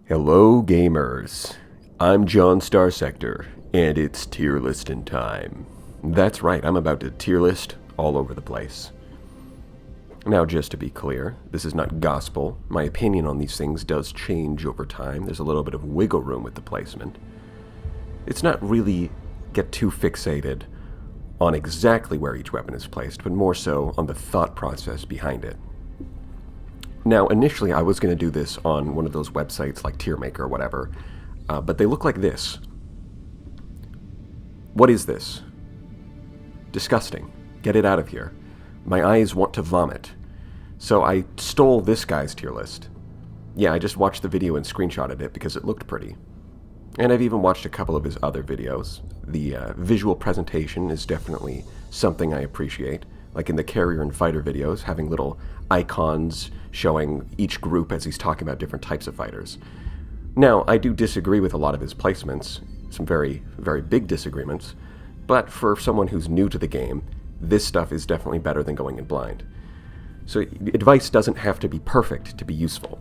Hello gamers, I'm John Starsector, and it's tier listing time. That's right, I'm about to tier list all over the place. Now just to be clear, this is not gospel. My opinion on these things does change over time. There's a little bit of wiggle room with the placement. It's not really get too fixated on exactly where each weapon is placed, but more so on the thought process behind it. Now, initially, I was going to do this on one of those websites like TierMaker or whatever, but they look like this. What is this? Disgusting. Get it out of here. My eyes want to vomit. So I stole this guy's tier list. Yeah, I just watched the video and screenshotted it because it looked pretty. And I've even watched a couple of his other videos. The visual presentation is definitely something I appreciate. Like in the carrier and fighter videos, having little icons showing each group as he's talking about different types of fighters. Now, I do disagree with a lot of his placements, some very, very big disagreements, but for someone who's new to the game, this stuff is definitely better than going in blind. So advice doesn't have to be perfect to be useful.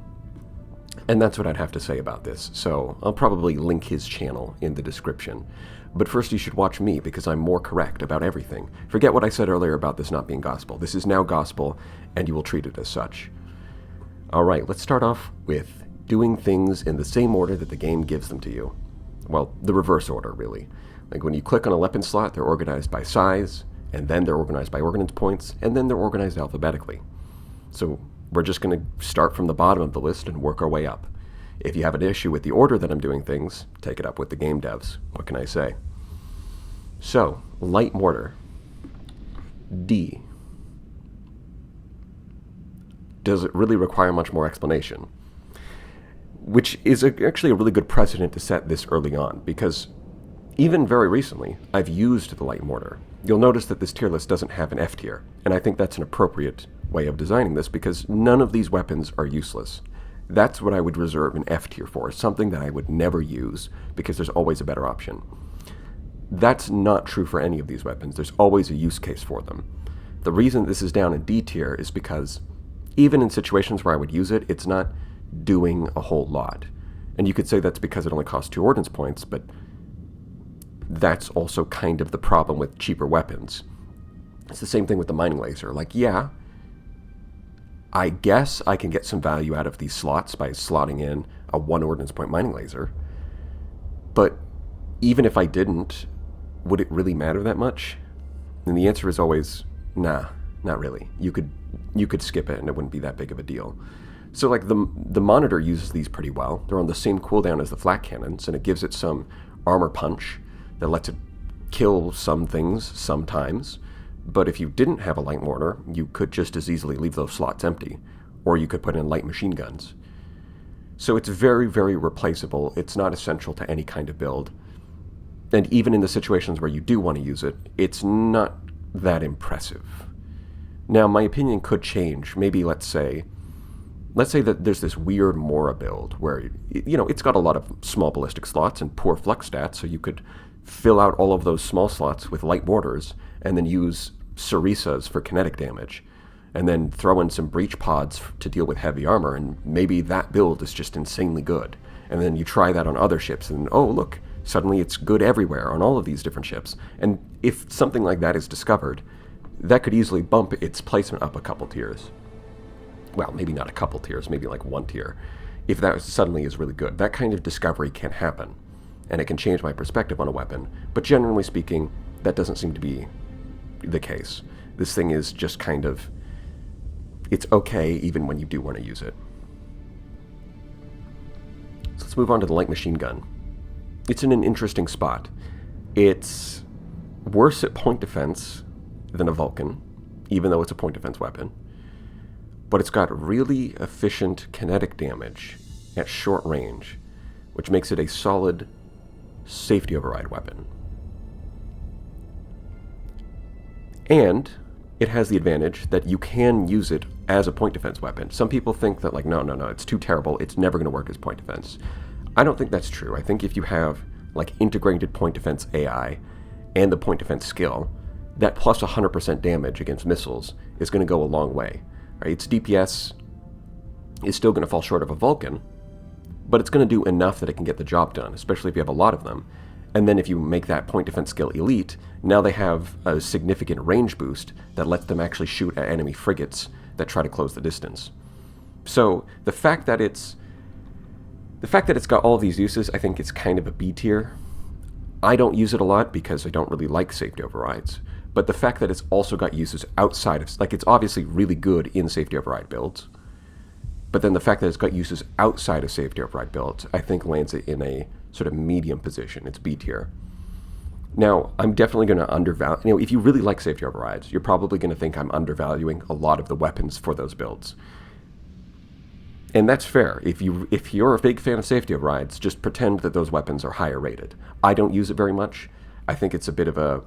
And that's what I'd have to say about this, so I'll probably link his channel in the description. But first you should watch me, because I'm more correct about everything. Forget what I said earlier about this not being gospel. This is now gospel, and you will treat it as such. Alright, let's start off with doing things in the same order that the game gives them to you. Well, the reverse order, really. Like when you click on a weapon slot, they're organized by size, and then they're organized by ordnance points, and then they're organized alphabetically. So we're just going to start from the bottom of the list and work our way up. If you have an issue with the order that I'm doing things, take it up with the game devs. What can I say? So, light mortar. D. Does it really require much more explanation? Which is actually a really good precedent to set this early on, because even very recently, I've used the light mortar. You'll notice that this tier list doesn't have an F tier, and I think that's an appropriate way of designing this because none of these weapons are useless. That's what I would reserve an F tier for, something that I would never use because there's always a better option. That's not true for any of these weapons. There's always a use case for them. The reason this is down in D tier is because even in situations where I would use it, it's not doing a whole lot. And you could say that's because it only costs 2 ordnance points, but that's also kind of the problem with cheaper weapons. It's the same thing with the mining laser. Like, yeah, I guess I can get some value out of these slots by slotting in a 1 ordnance point mining laser. But even if I didn't, would it really matter that much? And the answer is always, nah, not really. You could skip it and it wouldn't be that big of a deal. So like the monitor uses these pretty well. They're on the same cooldown as the flak cannons, and it gives it some armor punch that lets it kill some things sometimes. But if you didn't have a light mortar, you could just as easily leave those slots empty, or you could put in light machine guns. So it's very, very replaceable. It's not essential to any kind of build. And even in the situations where you do want to use it, it's not that impressive. Now, my opinion could change. Maybe, let's say that there's this weird Mora build where, you know, it's got a lot of small ballistic slots and poor flux stats, so you could fill out all of those small slots with light mortars and then use Sarisas for kinetic damage, and then throw in some breach pods to deal with heavy armor, and maybe that build is just insanely good. And then you try that on other ships, and oh look, suddenly it's good everywhere on all of these different ships. And if something like that is discovered, that could easily bump its placement up a couple tiers. Well, maybe not a couple tiers, maybe like 1 tier. If that suddenly is really good, that kind of discovery can happen, and it can change my perspective on a weapon. But generally speaking, that doesn't seem to be the case. This thing is just kind of, it's okay even when you do want to use it. So let's move on to the light machine gun. It's in an interesting spot. It's worse at point defense than a Vulcan, even though it's a point defense weapon. But it's got really efficient kinetic damage at short range, which makes it a solid safety override weapon. And it has the advantage that you can use it as a point defense weapon. Some people think that, like, no, it's too terrible, it's never going to work as point defense. I don't think that's true. I think if you have, like, integrated point defense AI and the point defense skill, that plus 100% damage against missiles is going to go a long way. Right? Its DPS is still going to fall short of a Vulcan, but it's going to do enough that it can get the job done, especially if you have a lot of them. And then if you make that point defense skill elite, now they have a significant range boost that lets them actually shoot at enemy frigates that try to close the distance. So the fact that it's got all of these uses, I think it's kind of a B tier. I don't use it a lot because I don't really like safety overrides. But the fact that it's also got uses outside of, like, it's obviously really good in safety override builds. But then the fact that it's got uses outside of safety override builds, I think lands it in a sort of medium position. It's B tier. Now, I'm definitely going to undervalue, if you really like safety overrides, you're probably going to think I'm undervaluing a lot of the weapons for those builds. And that's fair. If you're a big fan of safety overrides, just pretend that those weapons are higher rated. I don't use it very much. I think it's a bit of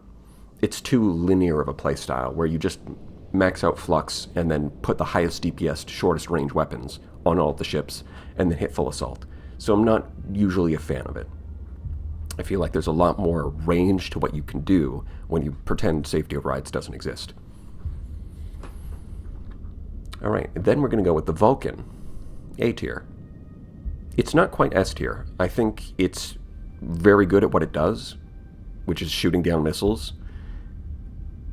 it's too linear of a playstyle where you just max out flux and then put the highest DPS, shortest range weapons on all of the ships and then hit full assault. So I'm not usually a fan of it. I feel like there's a lot more range to what you can do when you pretend safety overrides doesn't exist. All right, then we're going to go with the Vulcan, A tier. It's not quite S tier. I think it's very good at what it does, which is shooting down missiles,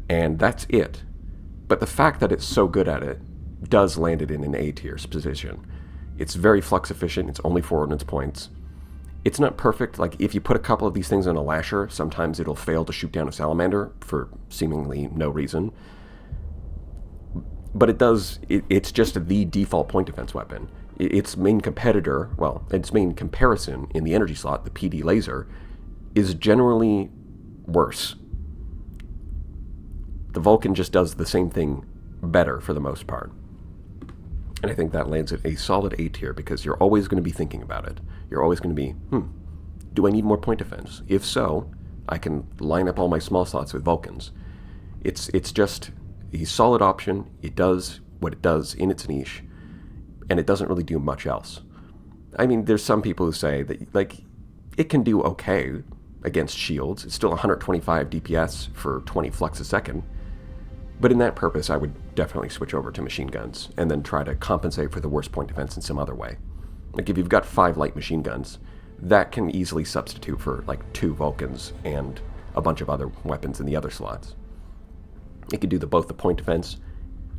and that's it. But the fact that it's so good at it does land it in an A tier position. It's very flux efficient. It's only 4 ordnance points. It's not perfect. Like, if you put a couple of these things on a lasher, sometimes it'll fail to shoot down a salamander for seemingly no reason. But it's just the default point defense weapon. Its main competitor, its main comparison in the energy slot, the PD laser, is generally worse. The Vulcan just does the same thing better for the most part. And I think that lands it a solid A tier because you're always going to be thinking about it. You're always going to be, do I need more point defense? If so, I can line up all my small slots with Vulcans. It's just a solid option. It does what it does in its niche, and it doesn't really do much else. I mean, there's some people who say that, like, it can do okay against shields. It's still 125 DPS for 20 flux a second. But in that purpose, I would definitely switch over to machine guns and then try to compensate for the worst point defense in some other way. Like, if you've got 5 light machine guns, that can easily substitute for, like, 2 Vulcans and a bunch of other weapons in the other slots. It can do both the point defense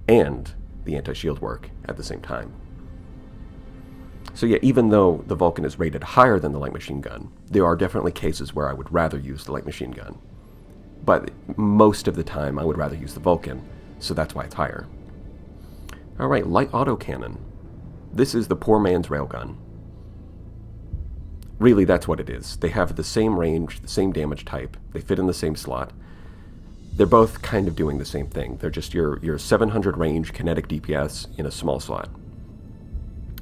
and the anti-shield work at the same time. So yeah, even though the Vulcan is rated higher than the light machine gun, there are definitely cases where I would rather use the light machine gun. But most of the time, I would rather use the Vulcan, so that's why it's higher. Alright, light autocannon. This is the poor man's railgun. Really, that's what it is. They have the same range, the same damage type, they fit in the same slot. They're both kind of doing the same thing. They're just your 700 range kinetic DPS in a small slot.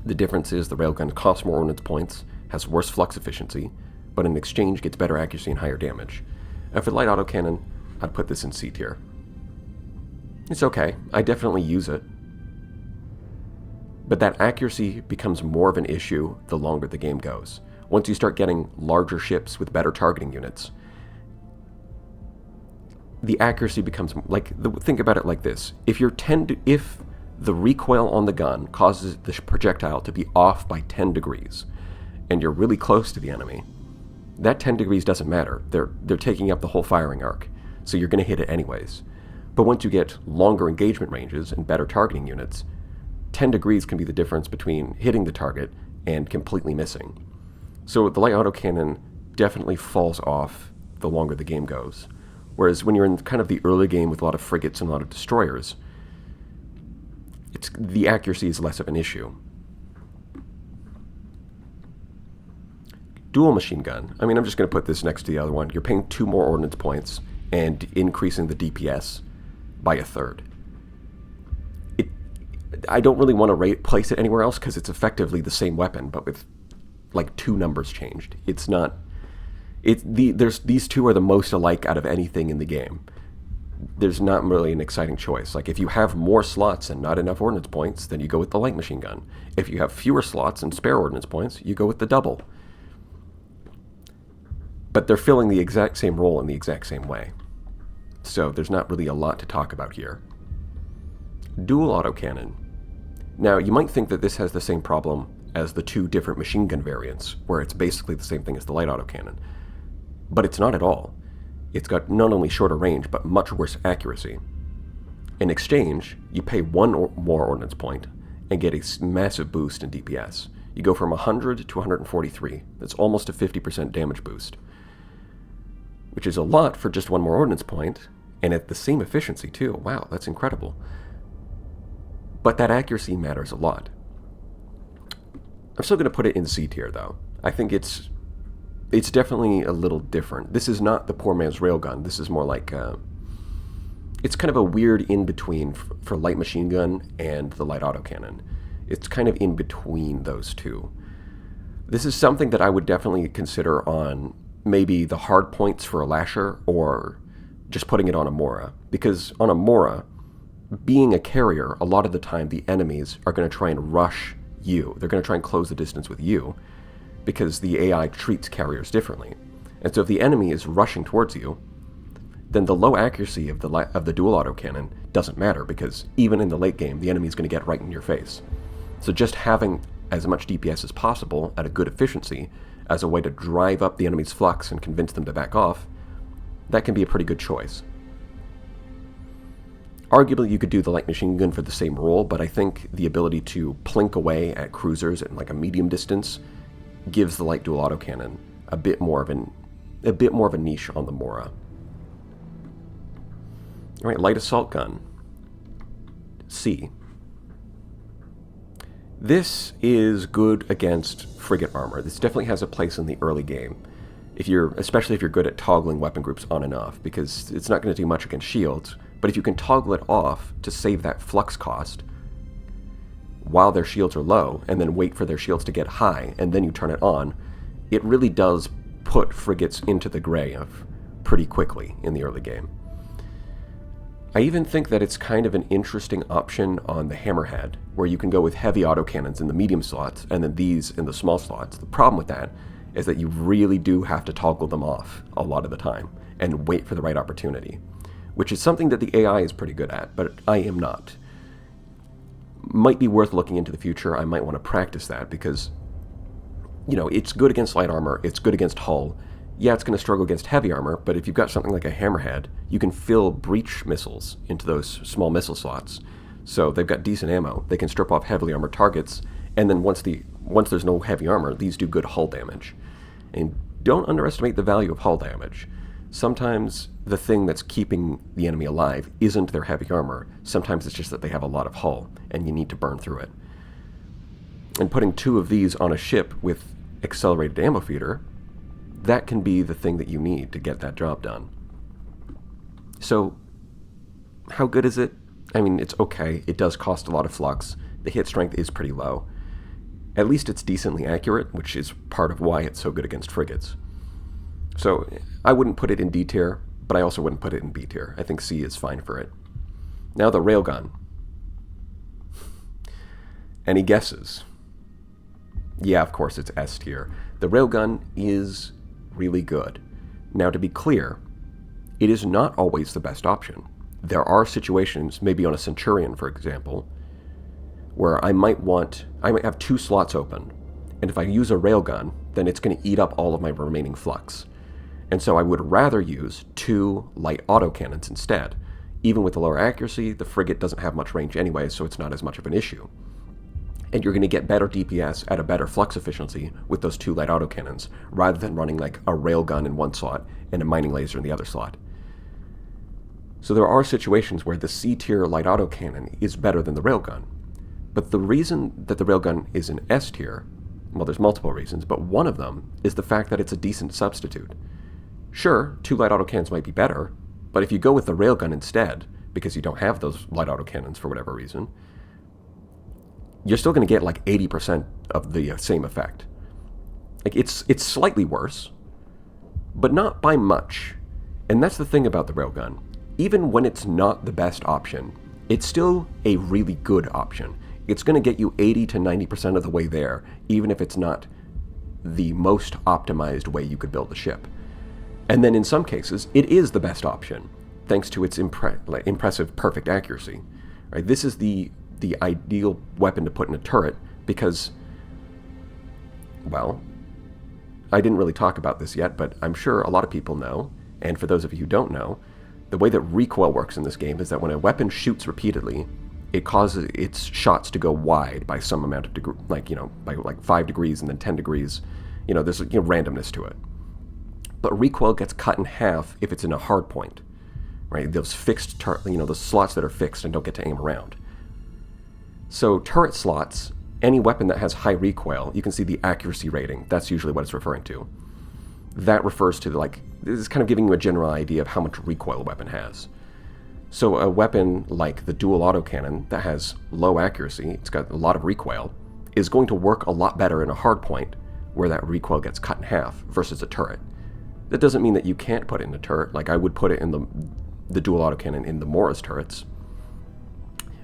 The difference is the railgun costs more ordnance points, has worse flux efficiency, but in exchange gets better accuracy and higher damage. And for light autocannon, I'd put this in C tier. It's okay. I definitely use it. But that accuracy becomes more of an issue the longer the game goes. Once you start getting larger ships with better targeting units, the accuracy becomes, like, think about it like this. If the recoil on the gun causes the projectile to be off by 10 degrees, and you're really close to the enemy, that 10 degrees doesn't matter. They're taking up the whole firing arc, so you're going to hit it anyways. But once you get longer engagement ranges and better targeting units, 10 degrees can be the difference between hitting the target and completely missing. So the light autocannon definitely falls off the longer the game goes. Whereas when you're in kind of the early game with a lot of frigates and a lot of destroyers, the accuracy is less of an issue. Dual machine gun. I mean, I'm just going to put this next to the other one. You're paying 2 more ordnance points and increasing the DPS by 1/3. I don't really want to place it anywhere else because it's effectively the same weapon, but with, like, 2 numbers changed. It's not... these two are the most alike out of anything in the game. There's not really an exciting choice. Like, if you have more slots and not enough ordnance points, then you go with the light machine gun. If you have fewer slots and spare ordnance points, you go with the double. But they're filling the exact same role in the exact same way. So there's not really a lot to talk about here. Dual autocannon. Now, you might think that this has the same problem as the two different machine gun variants, where it's basically the same thing as the light autocannon. But it's not at all. It's got not only shorter range, but much worse accuracy. In exchange, you pay one more ordnance point and get a massive boost in DPS. You go from 100 to 143. That's almost a 50% damage boost, which is a lot for just one more ordnance point, and at the same efficiency too. Wow, that's incredible. But that accuracy matters a lot. I'm still going to put it in C tier, though. I think it's definitely a little different. This is not the poor man's railgun. This is more like it's kind of a weird in-between for light machine gun and the light autocannon. It's kind of in between those two. This is something that I would definitely consider on maybe the hard points for a lasher, or just putting it on a Mora. Because on a Mora, being a carrier, a lot of the time the enemies are going to try and rush you. They're going to try and close the distance with you, because the AI treats carriers differently. And so if the enemy is rushing towards you, then the low accuracy of the dual autocannon doesn't matter, because even in the late game, the enemy is going to get right in your face. So just having as much DPS as possible at a good efficiency as a way to drive up the enemy's flux and convince them to back off, that can be a pretty good choice. Arguably, you could do the light machine gun for the same role, but I think the ability to plink away at cruisers at like a medium distance gives the light dual autocannon a bit more of a niche on the Mora. All right, light assault gun, C. This is good against frigate armor. This definitely has a place in the early game, especially if you're good at toggling weapon groups on and off, because it's not going to do much against shields. But if you can toggle it off to save that flux cost while their shields are low, and then wait for their shields to get high, and then you turn it on, it really does put frigates into the gray of pretty quickly in the early game. I even think that it's kind of an interesting option on the hammerhead, where you can go with heavy autocannons in the medium slots, and then these in the small slots. The problem with that is that you really do have to toggle them off a lot of the time, and wait for the right opportunity, which is something that the AI is pretty good at, but I am not. Might be worth looking into the future. I might want to practice that, because, you know, it's good against light armor, it's good against hull. Yeah, it's going to struggle against heavy armor, but if you've got something like a hammerhead, you can fill breach missiles into those small missile slots. So they've got decent ammo. They can strip off heavily armored targets, and then once there's no heavy armor, these do good hull damage. And don't underestimate the value of hull damage. Sometimes the thing that's keeping the enemy alive isn't their heavy armor. Sometimes it's just that they have a lot of hull, and you need to burn through it. And putting two of these on a ship with accelerated ammo feeder, that can be the thing that you need to get that job done. So, how good is it? I mean, it's okay. It does cost a lot of flux. The hit strength is pretty low. At least it's decently accurate, which is part of why it's so good against frigates. So, I wouldn't put it in D tier, but I also wouldn't put it in B tier. I think C is fine for it. Now the railgun. Any guesses? Yeah, of course it's S tier. The railgun is really good. Now, to be clear, it is not always the best option. There are situations, maybe on a Centurion, for example, where I might have two slots open, and if I use a railgun, then it's going to eat up all of my remaining flux. And so I would rather use two light autocannons instead. Even with the lower accuracy, the frigate doesn't have much range anyway, so it's not as much of an issue. And you're going to get better DPS at a better flux efficiency with those two light autocannons, rather than running like a railgun in one slot and a mining laser in the other slot. So there are situations where the C-tier light autocannon is better than the railgun. But the reason that the railgun is in S tier, well, there's multiple reasons, but one of them is the fact that it's a decent substitute. Sure, two light autocannons might be better, but if you go with the railgun instead, because you don't have those light autocannons for whatever reason, you're still going to get like 80% of the same effect. Like it's slightly worse, but not by much. And that's the thing about the railgun. Even when it's not the best option, it's still a really good option. It's going to get you 80 to 90% of the way there, even if it's not the most optimized way you could build a ship. And then in some cases, it is the best option, thanks to its impressive perfect accuracy. Right? This is the ideal weapon to put in a turret, because Well, I didn't really talk about this yet, but I'm sure a lot of people know, and for those of you who don't know, the way that recoil works in this game is that when a weapon shoots repeatedly, it causes its shots to go wide by some amount of degree, by like 5 degrees and then 10 degrees. There's randomness to it. But recoil gets cut in half if it's in a hard point, right? Those fixed, those slots that are fixed and don't get to aim around. So turret slots, any weapon that has high recoil, you can see the accuracy rating. That's usually what it's referring to. That refers to, this is kind of giving you a general idea of how much recoil a weapon has. So a weapon like the dual autocannon that has low accuracy, it's got a lot of recoil, is going to work a lot better in a hard point where that recoil gets cut in half versus a turret. That doesn't mean that you can't put it in a turret. Like I would put it in the dual autocannon in the Morris turrets.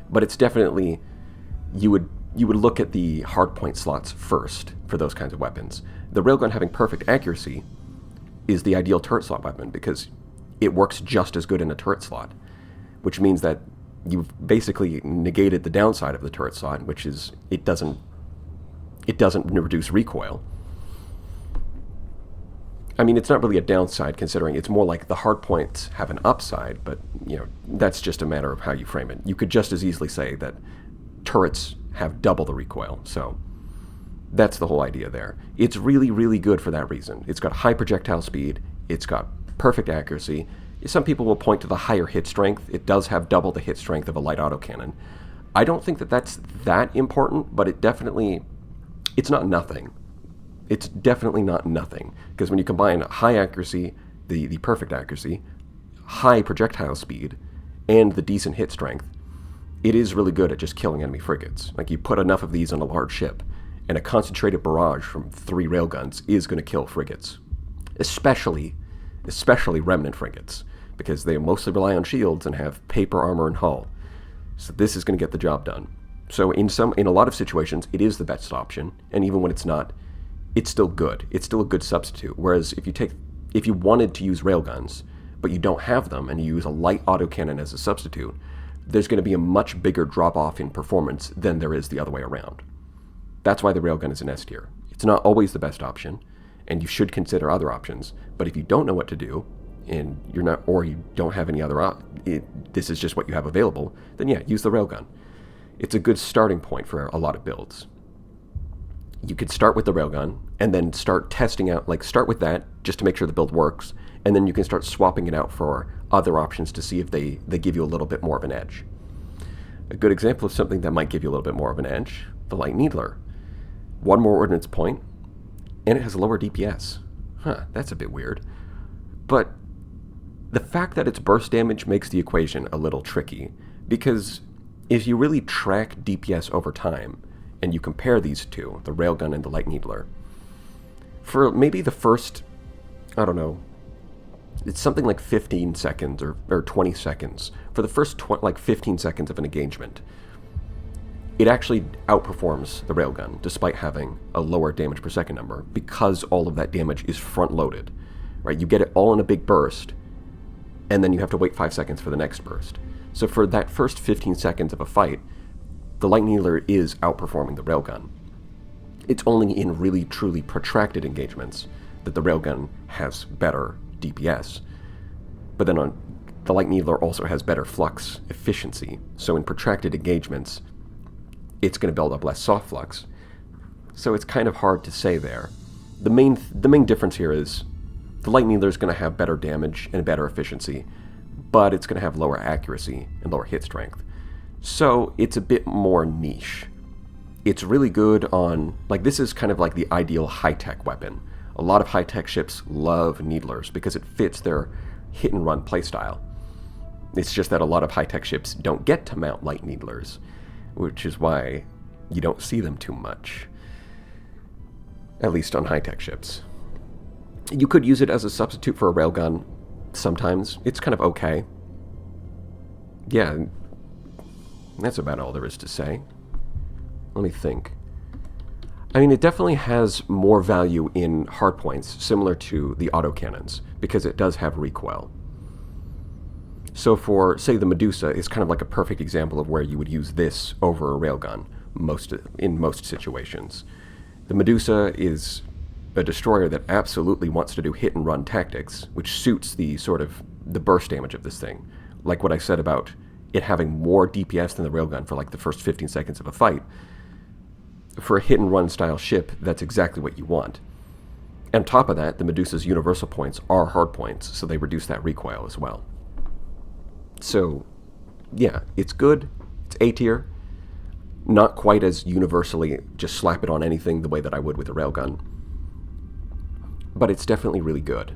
But it's definitely, you would look at the hardpoint slots first for those kinds of weapons. The railgun having perfect accuracy is the ideal turret slot weapon because it works just as good in a turret slot, which means that you've basically negated the downside of the turret slot, which is it doesn't reduce recoil. I mean, it's not really a downside considering it's more like the hardpoints have an upside, but that's just a matter of how you frame it. You could just as easily say that turrets have double the recoil, so that's the whole idea there. It's really, really good for that reason. It's got high projectile speed, it's got perfect accuracy. Some people will point to the higher hit strength. It does have double the hit strength of a light autocannon. I don't think that that's that important, but it's not nothing. It's definitely not nothing, because when you combine high accuracy, the perfect accuracy, high projectile speed, and the decent hit strength, it is really good at just killing enemy frigates. Like, you put enough of these on a large ship, and a concentrated barrage from 3 railguns is going to kill frigates. Especially remnant frigates, because they mostly rely on shields and have paper armor and hull. So this is going to get the job done. So in a lot of situations, it is the best option, and even when it's not, it's still good. It's still a good substitute. Whereas if you wanted to use railguns, but you don't have them, and you use a light autocannon as a substitute, there's going to be a much bigger drop-off in performance than there is the other way around. That's why the railgun is an S tier. It's not always the best option, and you should consider other options. But if you don't know what to do, and you don't have any other this is just what you have available, then yeah, use the railgun. It's a good starting point for a lot of builds. You could start with the railgun, and then start testing out, start with that, just to make sure the build works, and then you can start swapping it out for other options to see if they give you a little bit more of an edge. A good example of something that might give you a little bit more of an edge, the light needler. 1 more ordnance point, and it has lower DPS. That's a bit weird. But the fact that it's burst damage makes the equation a little tricky, because if you really track DPS over time, and you compare these two, the railgun and the light needler, for maybe the first, I don't know, it's something like 15 seconds or 20 seconds. For the first 15 seconds of an engagement, it actually outperforms the railgun, despite having a lower damage per second number, because all of that damage is front-loaded, right? You get it all in a big burst, and then you have to wait 5 seconds for the next burst. So for that first 15 seconds of a fight, the light needler is outperforming the railgun. It's only in really, truly protracted engagements that the railgun has better DPS. But then the light needler also has better flux efficiency, so in protracted engagements, it's going to build up less soft flux. So it's kind of hard to say there. The main difference here is the light needler is going to have better damage and better efficiency, but it's going to have lower accuracy and lower hit strength. So it's a bit more niche. It's really good on, this is kind of like the ideal high-tech weapon. A lot of high-tech ships love needlers because it fits their hit-and-run playstyle. It's just that a lot of high-tech ships don't get to mount light needlers, which is why you don't see them too much. At least on high-tech ships. You could use it as a substitute for a railgun sometimes. It's kind of okay. Yeah, that's about all there is to say. Let me think. I mean, it definitely has more value in hardpoints, similar to the autocannons, because it does have recoil. So for, say, the Medusa is kind of like a perfect example of where you would use this over a railgun in most situations. The Medusa is a destroyer that absolutely wants to do hit-and-run tactics, which suits the sort of the burst damage of this thing. Like what I said about it having more DPS than the railgun for like the first 15 seconds of a fight. For a hit-and-run style ship, that's exactly what you want. And on top of that, the Medusa's universal points are hard points, so they reduce that recoil as well. So, yeah, it's good. It's A tier. Not quite as universally just slap it on anything the way that I would with a railgun. But it's definitely really good.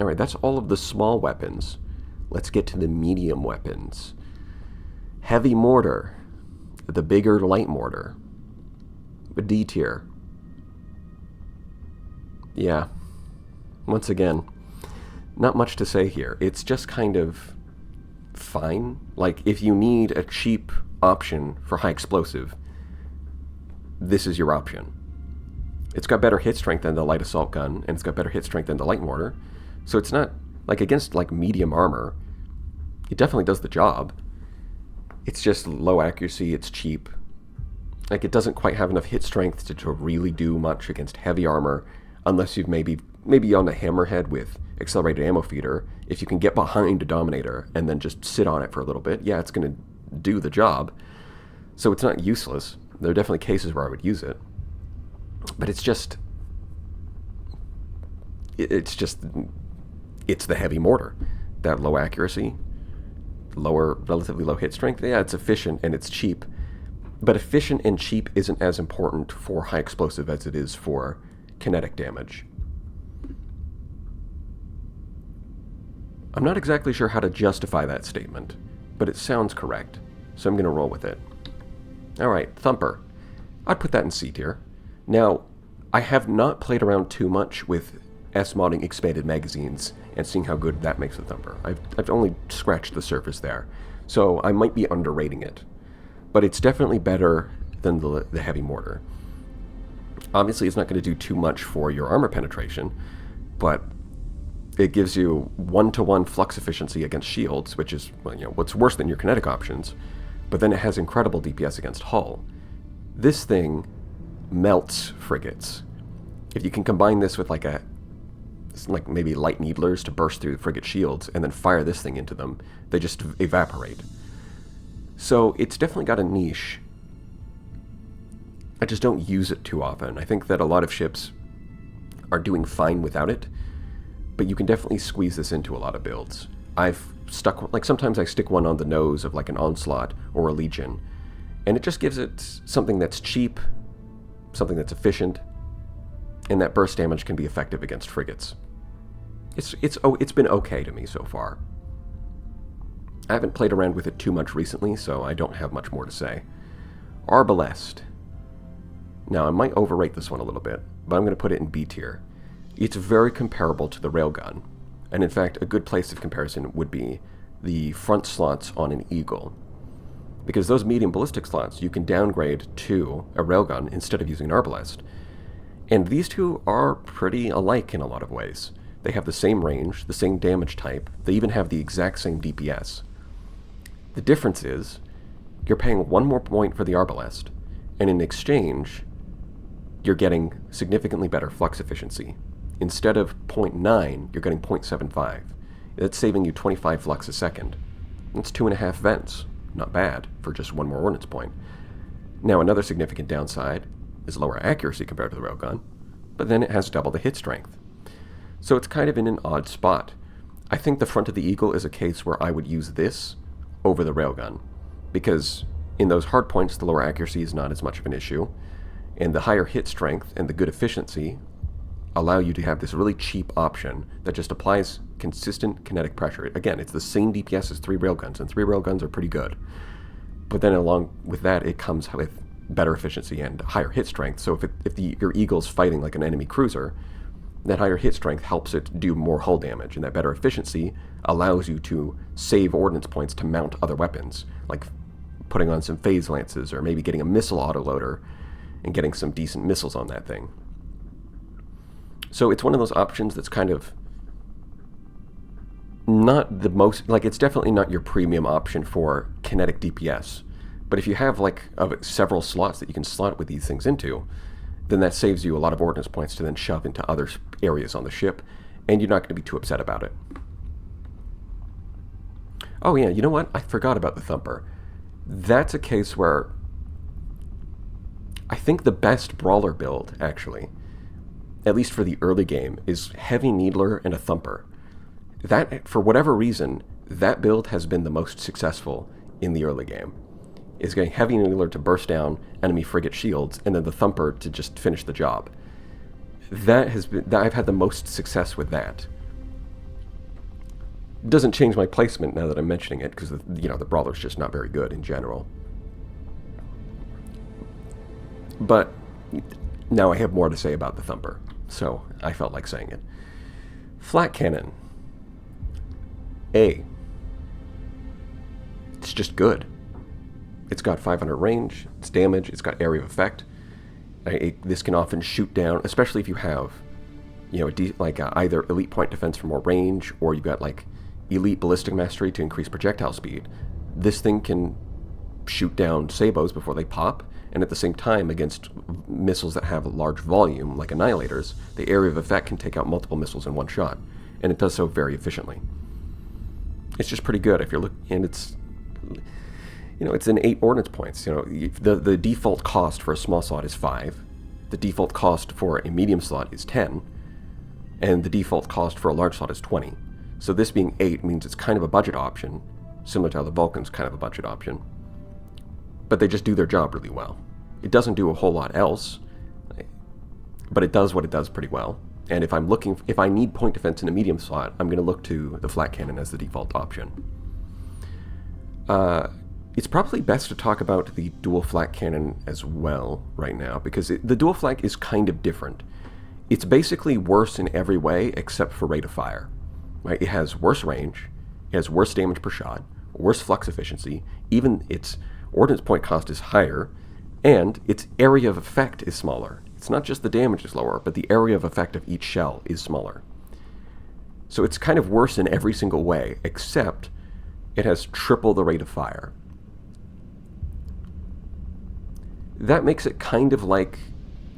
Alright, that's all of the small weapons. Let's get to the medium weapons. Heavy mortar. The bigger light mortar. A D tier. Yeah. Once again, not much to say here. It's just kind of fine. Like, if you need a cheap option for high explosive, this is your option. It's got better hit strength than the light assault gun, and it's got better hit strength than the light mortar. So it's not, like, against, like, medium armor, it definitely does the job. It's just low accuracy, it's cheap. Like, it doesn't quite have enough hit strength to really do much against heavy armor, unless you've maybe on the hammerhead with accelerated ammo feeder. If you can get behind a Dominator and then just sit on it for a little bit, yeah, it's going to do the job. So it's not useless. There are definitely cases where I would use it. But it's the heavy mortar. That low accuracy, relatively low hit strength, yeah, it's efficient and it's cheap. But efficient and cheap isn't as important for high explosive as it is for kinetic damage. I'm not exactly sure how to justify that statement, but it sounds correct, so I'm going to roll with it. Alright, Thumper. I'd put that in C tier. Now, I have not played around too much with S-modding expanded magazines and seeing how good that makes the Thumper. I've only scratched the surface there, so I might be underrating it. But it's definitely better than the heavy mortar. Obviously, it's not going to do too much for your armor penetration, but it gives you 1-to-1 flux efficiency against shields, which is, well, what's worse than your kinetic options, but then it has incredible DPS against hull. This thing melts frigates. If you can combine this with like maybe light needlers to burst through frigate shields and then fire this thing into them, they just evaporate. So it's definitely got a niche. I just don't use it too often. I think that a lot of ships are doing fine without it, but you can definitely squeeze this into a lot of builds. I've stuck, like sometimes I stick one on the nose of like an Onslaught or a Legion, and it just gives it something that's cheap, something that's efficient, and that burst damage can be effective against frigates. It's been okay to me so far. I haven't played around with it too much recently, so I don't have much more to say. Arbalest. Now, I might overrate this one a little bit, but I'm going to put it in B tier. It's very comparable to the railgun, and in fact, a good place of comparison would be the front slots on an Eagle. Because those medium ballistic slots, you can downgrade to a railgun instead of using an arbalest. And these two are pretty alike in a lot of ways. They have the same range, the same damage type, they even have the exact same DPS. The difference is, you're paying one more point for the arbalest, and in exchange, you're getting significantly better flux efficiency. Instead of 0.9, you're getting 0.75. That's saving you 25 flux a second. That's 2.5 vents. Not bad for just one more ordnance point. Now, another significant downside is lower accuracy compared to the railgun, but then it has double the hit strength. So it's kind of in an odd spot. I think the front of the Eagle is a case where I would use this over the railgun, because in those hard points, the lower accuracy is not as much of an issue, and the higher hit strength and the good efficiency allow you to have this really cheap option that just applies consistent kinetic pressure. Again, it's the same DPS as 3 railguns, and 3 railguns are pretty good. But then along with that, it comes with better efficiency and higher hit strength. So if your Eagle's fighting like an enemy cruiser, that higher hit strength helps it do more hull damage, and that better efficiency allows you to save ordnance points to mount other weapons, like putting on some phase lances, or maybe getting a missile autoloader and getting some decent missiles on that thing. So it's one of those options that's kind of not the most, like, it's definitely not your premium option for kinetic DPS. But if you have like several slots that you can slot with these things into, then that saves you a lot of ordnance points to then shove into other areas on the ship, and you're not going to be too upset about it. Oh yeah, you know what? I forgot about the thumper. That's a case where I think the best brawler build, actually, at least for the early game, is heavy needler and a thumper. That, for whatever reason, that build has been the most successful in the early game. Is getting heavy needler to burst down enemy frigate shields, and then the thumper to just finish the job. I've had the most success with that. It doesn't change my placement now that I'm mentioning it, because the brawler's just not very good in general. But now I have more to say about the thumper, so I felt like saying it. Flak cannon. It's just good. It's got 500 range, it's damage, it's got area of effect. This can often shoot down, especially if you have, either elite point defense for more range, or you've got like elite ballistic mastery to increase projectile speed. This thing can shoot down sabos before they pop, and at the same time, against missiles that have a large volume, like annihilators, the area of effect can take out multiple missiles in one shot, and it does so very efficiently. It's just pretty good if you're looking, and it's an 8 ordnance points. The default cost for a small slot is 5. The default cost for a medium slot is 10. And the default cost for a large slot is 20. So this being 8 means it's kind of a budget option, similar to how the Vulcan's kind of a budget option. But they just do their job really well. It doesn't do a whole lot else, but it does what it does pretty well. And if I need point defense in a medium slot, I'm going to look to the flak cannon as the default option. It's probably best to talk about the dual flak cannon as well right now, because the dual flak is kind of different. It's basically worse in every way except for rate of fire. Right? It has worse range, it has worse damage per shot, worse flux efficiency, even its ordnance point cost is higher, and its area of effect is smaller. It's not just the damage is lower, but the area of effect of each shell is smaller. So it's kind of worse in every single way, except it has triple the rate of fire. That makes it kind of like,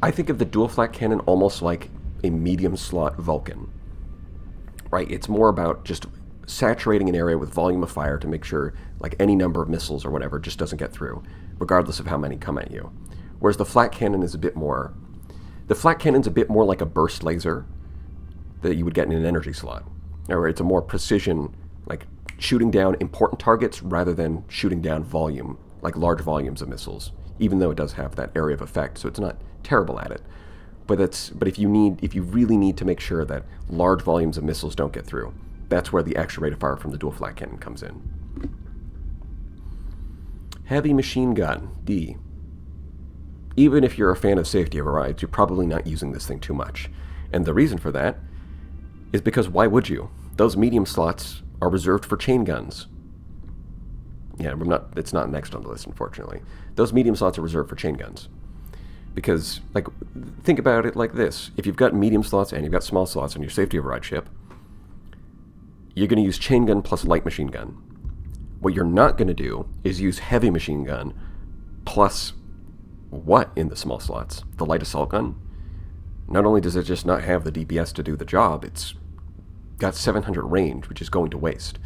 I think of the dual flak cannon almost like a medium slot Vulcan. Right? It's more about just saturating an area with volume of fire to make sure like any number of missiles or whatever just doesn't get through, regardless of how many come at you. Whereas the flak cannon is a bit more like a burst laser that you would get in an energy slot. Or it's a more precision, like shooting down important targets rather than shooting down volume, like large volumes of missiles, even though it does have that area of effect, so it's not terrible at it. But if you really need to make sure that large volumes of missiles don't get through, that's where the extra rate of fire from the dual flak cannon comes in. Heavy machine gun, D. Even if you're a fan of safety overrides, you're probably not using this thing too much. And the reason for that is because why would you? Those medium slots are reserved for chain guns. Yeah, it's not next on the list, unfortunately. Those medium slots are reserved for chain guns. Because, think about it like this. If you've got medium slots and you've got small slots on your safety override ship, you're going to use chain gun plus light machine gun. What you're not going to do is use heavy machine gun plus what in the small slots? The light assault gun? Not only does it just not have the DPS to do the job, it's got 700 range, which is going to waste.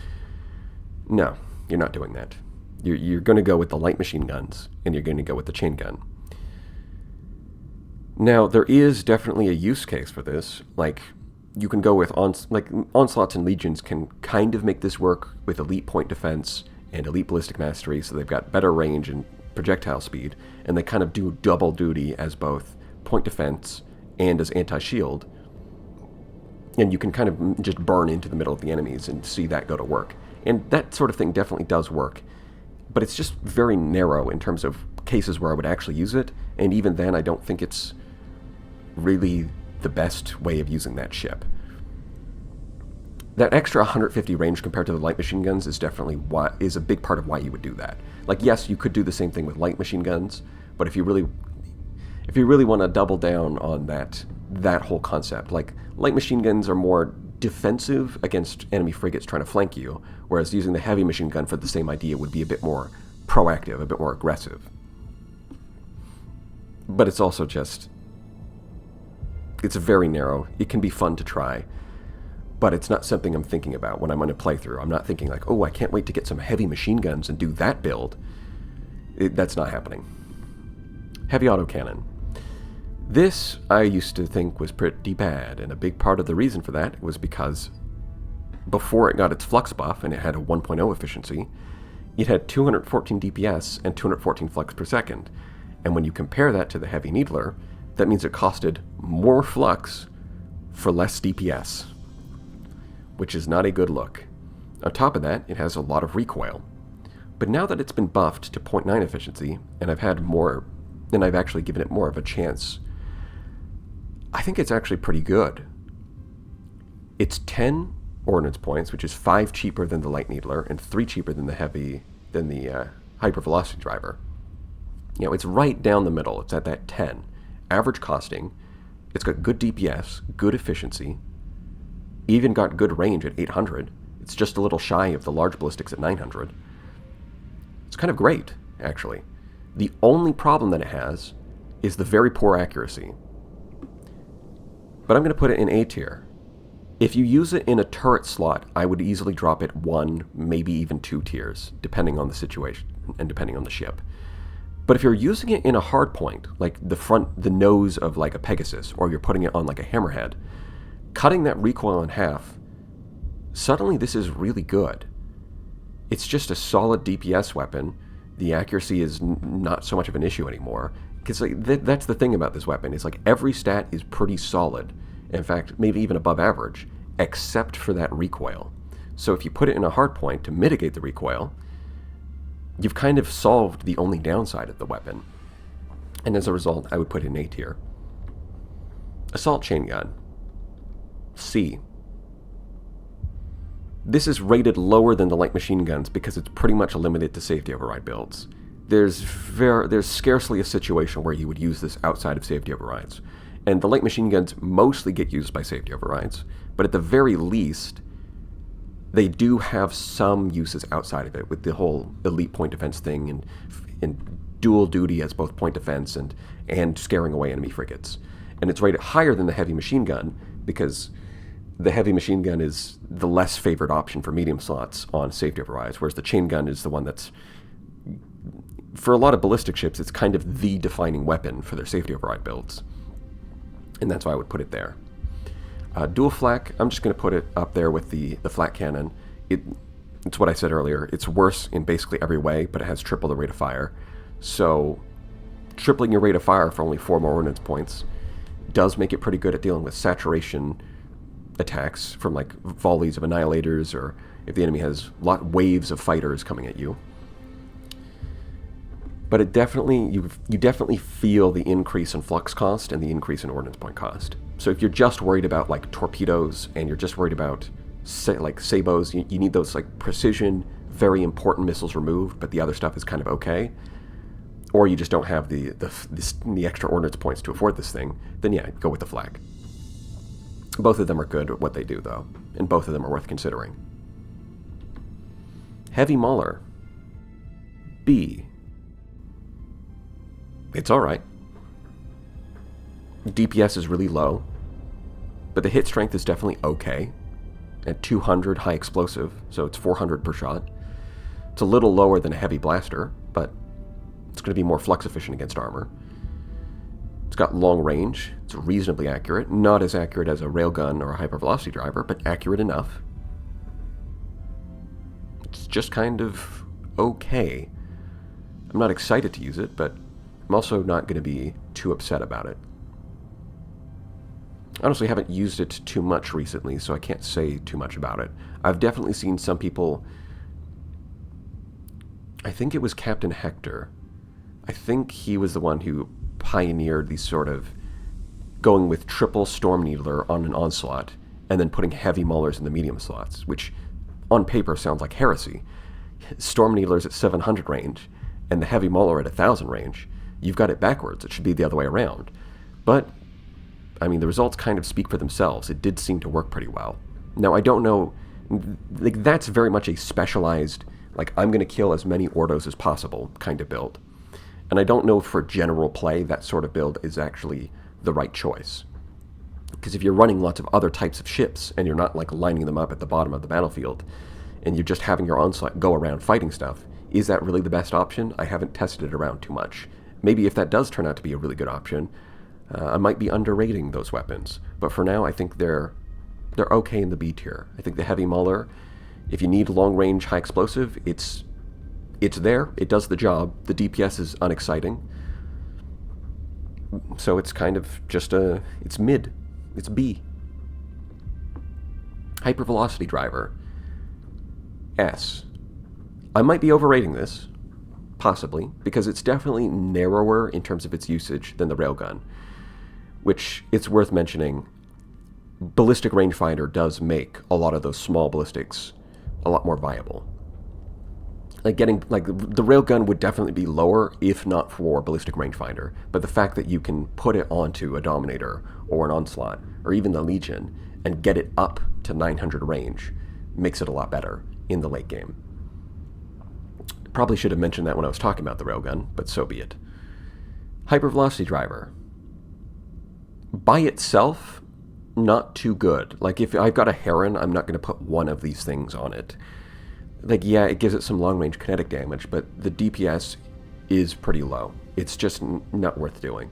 No, you're not doing that. You're going to go with the light machine guns, and you're going to go with the chain gun. Now, there is definitely a use case for this. You can go with onslaughts and legions can kind of make this work with elite point defense and elite ballistic mastery, so they've got better range and projectile speed, and they kind of do double duty as both point defense and as anti-shield. And you can kind of just burn into the middle of the enemies and see that go to work. And that sort of thing definitely does work, but it's just very narrow in terms of cases where I would actually use it, and even then I don't think it's really the best way of using that ship. That extra 150 range compared to the light machine guns is definitely is a big part of why you would do that. Yes, you could do the same thing with light machine guns, but if you really want to double down on that whole concept, light machine guns are more defensive against enemy frigates trying to flank you, whereas using the heavy machine gun for the same idea would be a bit more proactive, a bit more aggressive. But it's also just It's very narrow. It can be fun to try, but it's not something I'm thinking about when I'm on a playthrough. I'm not thinking like, oh, I can't wait to get some heavy machine guns and do that build. That's not happening. Heavy autocannon. This I used to think was pretty bad, and a big part of the reason for that was because before it got its flux buff and it had a 1.0 efficiency, it had 214 DPS and 214 flux per second. And when you compare that to the heavy needler, that means it costed more flux for less DPS, which is not a good look. On top of that, it has a lot of recoil. But now that it's been buffed to 0.9 efficiency, and I've actually given it more of a chance, I think it's actually pretty good. It's 10 ordnance points, which is 5 cheaper than the light needler and 3 cheaper than the hypervelocity driver. You know, it's right down the middle. It's at that 10 average costing. It's got good DPS, good efficiency, even got good range at 800. It's just a little shy of the large ballistics at 900. It's kind of great, actually. The only problem that it has is the very poor accuracy. But I'm going to put it in A tier. If you use it in a turret slot, I would easily drop it 1, maybe even 2 tiers, depending on the situation and depending on the ship. But if you're using it in a hard point, like the nose of like a Pegasus, or you're putting it on like a hammerhead, cutting that recoil in half, suddenly this is really good. It's just a solid DPS weapon. The accuracy is not so much of an issue anymore. Because like, that's the thing about this weapon, is like every stat is pretty solid. In fact, maybe even above average, except for that recoil. So if you put it in a hard point to mitigate the recoil, you've kind of solved the only downside of the weapon. And as a result, I would put it in A tier. Assault chaingun. C. This is rated lower than the light machine guns because it's pretty much limited to safety override builds. There's scarcely a situation where you would use this outside of safety overrides. And the light machine guns mostly get used by safety overrides, but at the very least, they do have some uses outside of it, with the whole elite point defense thing and dual duty as both point defense and scaring away enemy frigates. And it's rated higher than the heavy machine gun because the heavy machine gun is the less favored option for medium slots on safety overrides, whereas the chain gun is the one that's, for a lot of ballistic ships, it's kind of the defining weapon for their safety override builds. And that's why I would put it there. Dual flak, I'm just going to put it up there with the flak cannon. It's what I said earlier. It's worse in basically every way, but it has triple the rate of fire. So tripling your rate of fire for only 4 more ordnance points does make it pretty good at dealing with saturation attacks from like volleys of annihilators, or if the enemy has waves of fighters coming at you. But it definitely, you definitely feel the increase in flux cost and the increase in ordnance point cost. So if you're just worried about like torpedoes and you're just worried about like sabos, you need those like precision, very important missiles removed, but the other stuff is kind of okay, or you just don't have the extra ordnance points to afford this thing, then yeah, go with the flak. Both of them are good at what they do though, and both of them are worth considering. Heavy mauler. B. It's alright. DPS is really low, but the hit strength is definitely okay. At 200 high explosive, so it's 400 per shot. It's a little lower than a heavy blaster, but it's going to be more flux efficient against armor. It's got long range, it's reasonably accurate, not as accurate as a railgun or a hypervelocity driver, but accurate enough. It's just kind of okay. I'm not excited to use it, but I'm also not going to be too upset about it. Honestly, I haven't used it too much recently, so I can't say too much about it. I've definitely seen some people, I think it was Captain Hector. I think he was the one who pioneered these sort of going with triple Storm Needler on an onslaught and then putting heavy maulers in the medium slots, which on paper sounds like heresy. Storm Needler's at 700 range and the heavy mauler at 1000 range. You've got it backwards. It should be the other way around. But I mean, the results kind of speak for themselves. It did seem to work pretty well. Now, I don't know, like, that's very much a specialized, like, I'm going to kill as many Ordos as possible kind of build. And I don't know if for general play that sort of build is actually the right choice. Because if you're running lots of other types of ships and you're not like lining them up at the bottom of the battlefield, and you're just having your onslaught go around fighting stuff, is that really the best option? I haven't tested it around too much. Maybe if that does turn out to be a really good option, I might be underrating those weapons. But for now, I think they're okay in the B tier. I think the heavy mauler, if you need long-range, high explosive, it's there. It does the job. The DPS is unexciting. So it's kind of just it's mid. It's B. Hypervelocity driver. S. I might be overrating this, possibly, because it's definitely narrower in terms of its usage than the railgun, which it's worth mentioning. Ballistic rangefinder does make a lot of those small ballistics a lot more viable. The railgun would definitely be lower if not for ballistic rangefinder, but the fact that you can put it onto a Dominator or an Onslaught or even the Legion and get it up to 900 range makes it a lot better in the late game. Probably should have mentioned that when I was talking about the railgun, but so be it. Hypervelocity driver. By itself, not too good. Like, if I've got a Heron, I'm not going to put one of these things on it. Like, yeah, it gives it some long-range kinetic damage, but the DPS is pretty low. It's just not worth doing.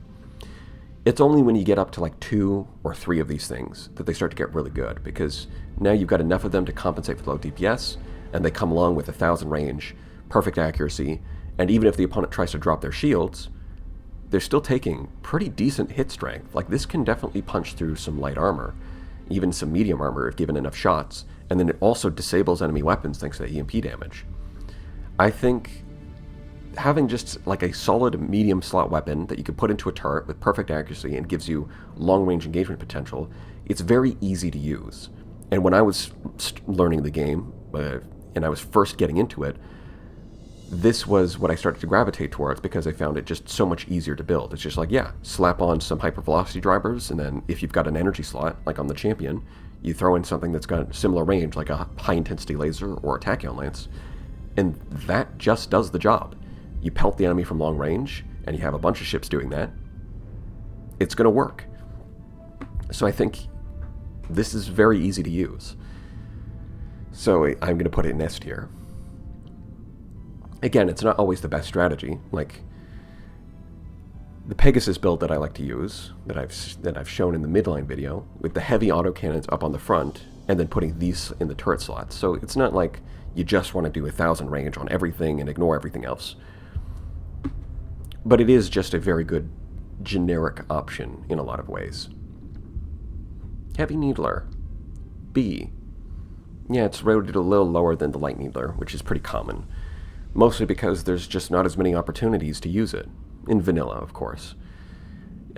It's only when you get up to like 2 or 3 of these things that they start to get really good, because now you've got enough of them to compensate for low DPS, and they come along with 1,000 range, perfect accuracy, and even if the opponent tries to drop their shields, they're still taking pretty decent hit strength. Like, this can definitely punch through some light armor, even some medium armor if given enough shots, and then it also disables enemy weapons thanks to the EMP damage. I think having just like a solid medium slot weapon that you can put into a turret with perfect accuracy and gives you long-range engagement potential, it's very easy to use. And when I was learning the game, and I was first getting into it, this was what I started to gravitate towards because I found it just so much easier to build. It's just like, yeah, slap on some hypervelocity drivers, and then if you've got an energy slot, like on the champion, you throw in something that's got similar range, like a high-intensity laser or a tachyon lance, and that just does the job. You pelt the enemy from long range, and you have a bunch of ships doing that. It's going to work. So I think this is very easy to use. So I'm going to put it in S tier. Again, it's not always the best strategy. Like, the Pegasus build that I like to use, that I've shown in the midline video, with the heavy autocannons up on the front, and then putting these in the turret slots. So it's not like you just want to do 1,000 range on everything and ignore everything else. But it is just a very good generic option in a lot of ways. Heavy Needler. B. Yeah, it's rated a little lower than the Light Needler, which is pretty common. Mostly because there's just not as many opportunities to use it. In vanilla, of course.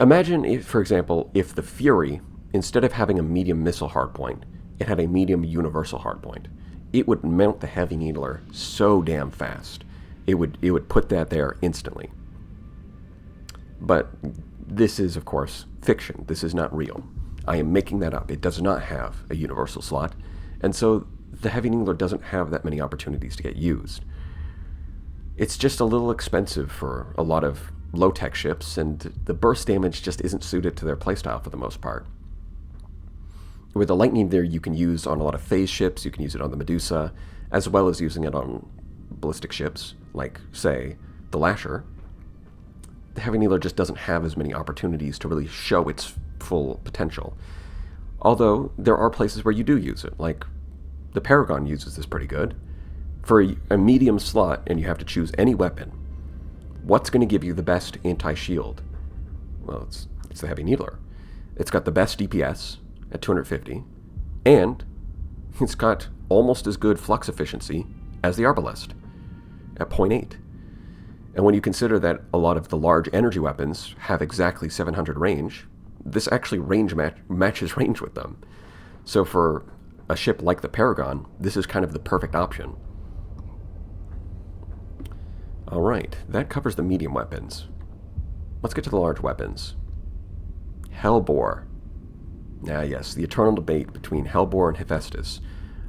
Imagine, if, for example, if the Fury, instead of having a medium missile hardpoint, it had a medium universal hardpoint. It would mount the Heavy Needler so damn fast. It would put that there instantly. But this is, of course, fiction. This is not real. I am making that up. It does not have a universal slot, and so the Heavy Needler doesn't have that many opportunities to get used. It's just a little expensive for a lot of low-tech ships, and the burst damage just isn't suited to their playstyle for the most part. With the Light Needler, you can use on a lot of phase ships, you can use it on the Medusa, as well as using it on ballistic ships, like, say, the Lasher. The Heavy Needler just doesn't have as many opportunities to really show its full potential. Although, there are places where you do use it, like the Paragon uses this pretty good. For a medium slot, and you have to choose any weapon, what's going to give you the best anti-shield? Well, it's the Heavy Needler. It's got the best DPS at 250, and it's got almost as good flux efficiency as the Arbalest at 0.8. And when you consider that a lot of the large energy weapons have exactly 700 range, this actually matches range with them. So for a ship like the Paragon, this is kind of the perfect option. Alright, that covers the medium weapons. Let's get to the large weapons. Hellbore. Ah yes, the eternal debate between Hellbore and Hephasetus.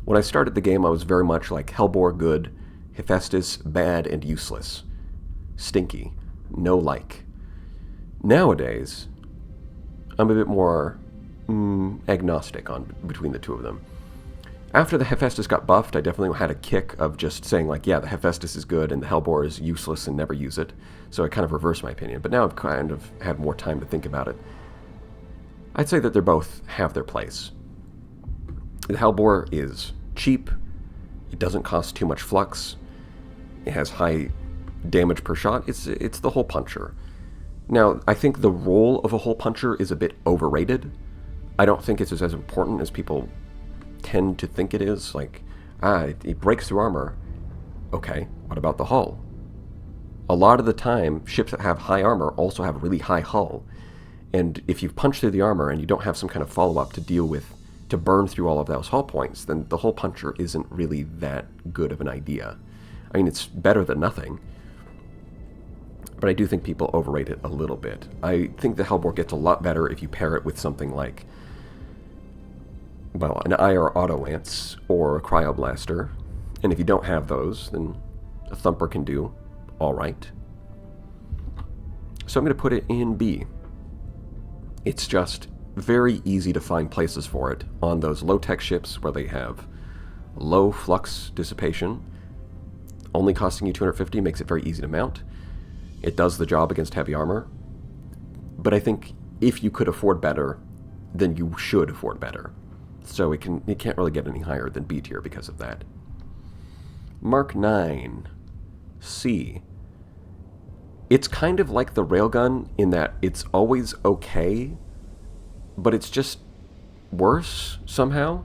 When I started the game, I was very much like Hellbore good, Hephasetus bad and useless. Stinky. No like. Nowadays, I'm a bit more agnostic on between the two of them. After the hephasetus got buffed, I definitely had a kick of just saying, like, yeah, the hephasetus is good and the hellbore is useless and never use it. So I kind of reversed my opinion. But now I've kind of had more time to think about it. I'd say that they both have their place. The hellbore is cheap. It doesn't cost too much flux. It has high damage per shot. It's the hole puncher. Now, I think the role of a hole puncher is a bit overrated. I don't think it's as important as people tend to think it is. Like, it breaks through armor. Okay, what about the hull? A lot of the time, ships that have high armor also have a really high hull. And if you've punched through the armor and you don't have some kind of follow-up to deal with, to burn through all of those hull points, then the hole puncher isn't really that good of an idea. I mean, it's better than nothing. But I do think people overrate it a little bit. I think the hellbore gets a lot better if you pair it with something like, well, an IR auto lance or a cryoblaster. And if you don't have those, then a thumper can do all right. So I'm going to put it in B. It's just very easy to find places for it on those low-tech ships where they have low flux dissipation. Only costing you 250 makes it very easy to mount. It does the job against heavy armor. But I think if you could afford better, then you should afford better. So it can't really get any higher than B tier because of that. Mark 9, C. It's kind of like the railgun in that it's always okay, but it's just worse somehow.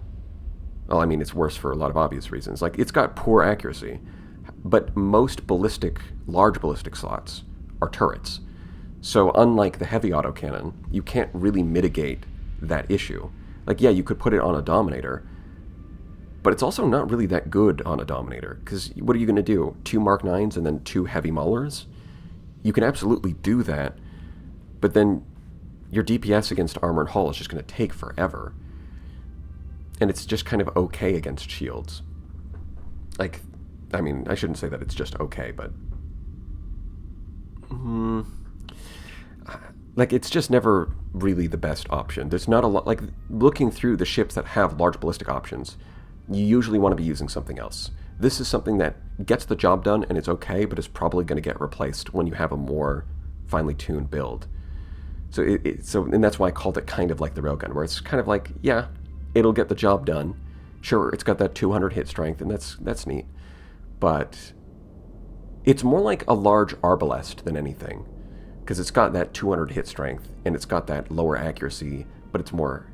Well, I mean, it's worse for a lot of obvious reasons. Like, it's got poor accuracy, but most large ballistic slots are turrets. So unlike the heavy autocannon, you can't really mitigate that issue. Like, yeah, you could put it on a dominator, but it's also not really that good on a dominator, because what are you going to do? 2 Mark 9s and then 2 heavy maulers? You can absolutely do that, but then your DPS against armor and hull is just going to take forever. And it's just kind of okay against shields. Like, I mean, I shouldn't say that it's just okay, but like, it's just never really the best option. There's not a lot, like, looking through the ships that have large ballistic options, you usually want to be using something else. This is something that gets the job done and it's okay, but is probably going to get replaced when you have a more finely tuned build. So and that's why I called it kind of like the railgun, where it's kind of like, yeah, it'll get the job done. Sure, it's got that 200 hit strength, and that's neat. But it's more like a large arbalest than anything, because it's got that 200 hit strength, and it's got that lower accuracy, but it's more,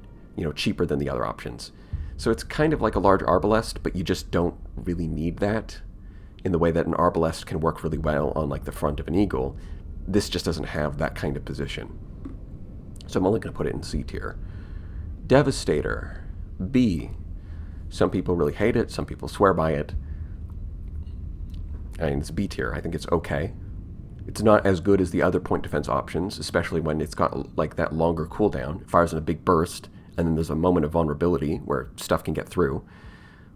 cheaper than the other options. So it's kind of like a large arbalest, but you just don't really need that in the way that an arbalest can work really well on, like, the front of an eagle. This just doesn't have that kind of position. So I'm only going to put it in C tier. Devastator, B. Some people really hate it. Some people swear by it. I mean, it's B tier. I think it's okay. It's not as good as the other point defense options, especially when it's got, like, that longer cooldown. It fires in a big burst, and then there's a moment of vulnerability where stuff can get through.